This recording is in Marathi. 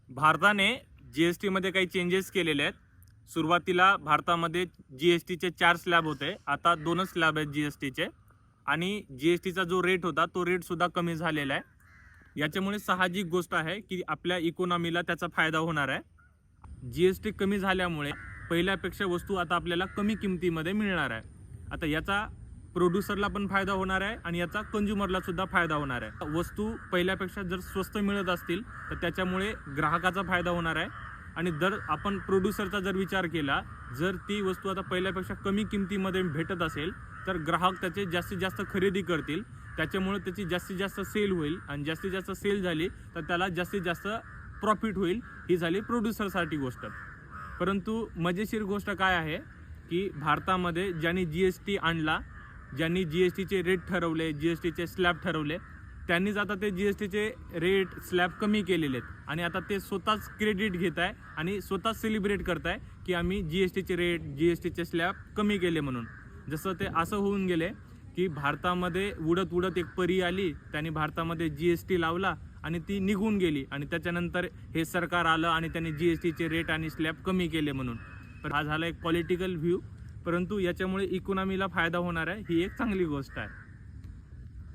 भारताने जी-एस-टीमध्ये काही चेंजेस केलेले आहेत. सुरुवातीला भारतामध्ये जी-एस-टीचे 4 स्लॅब होते. आता 2च स्लॅब आहेत जी-एस-टीचे आणि जी-एस-टीचा जो रेट होता तो रेटसुद्धा कमी झालेला आहे. याच्यामुळे साहजिक गोष्ट आहे की आपल्या इकॉनॉमीला त्याचा फायदा होणार आहे. जी-एस-टी कमी झाल्यामुळे पहिल्यापेक्षा वस्तू आता आपल्याला कमी किमतीमध्ये मिळणार आहे. आता याचा प्रोड्युसरला पण फायदा होणार आहे आणि याचा कंझ्युमरला सुद्धा फायदा होणार आहे. वस्तू पहिल्यापेक्षा जर स्वस्त मिळत असतील तर त्याच्यामुळे ग्राहकाचा फायदा होणार आहे आणि जर आपण प्रोड्युसरचा जर विचार केला, जर ती वस्तू आता पहिल्यापेक्षा कमी किमतीमध्ये भेटत असेल तर ग्राहक त्याचे जास्तीत जास्त खरेदी करतील. त्याच्यामुळे त्याची जास्तीत जास्त सेल होईल आणि जास्तीत जास्त सेल झाली तर त्याला जास्तीत जास्त प्रॉफिट होईल. ही झाली प्रोड्युसरसाठी गोष्ट. परंतु मजेशीर गोष्ट काय आहे की भारतामध्ये ज्यांनी जी-एस-टी आणला, ज्यांनी जी-एस-टीचे रेट ठरवले, जी-एस-टीचे स्लॅब ठरवले, त्यांनीच आता ते जी-एस-टीचे रेट स्लॅब कमी केलेले आहेत आणि आता ते स्वतःच क्रेडिट घेत आहे आणि स्वतःच सेलिब्रेट करत आहे की आम्ही जी-एस-टीचे रेट, जी-एस-टीचे स्लॅब कमी केले म्हणून. जसं ते असं होऊन गेले की भारतामध्ये उडत उडत एक परी आली, त्यांनी भारतामध्ये जी-एस-टी लावला आणि ती निघून गेली आणि त्याच्यानंतर हे सरकार आलं आणि त्यांनी जी-एस-टीचे रेट आणि स्लॅब कमी केले म्हणून. तर हा झाला एक पॉलिटिकल व्ह्यू, परंतु याच्यामुळे इकॉनॉमीला फायदा होणार आहे, ही एक चांगली गोष्ट आहे.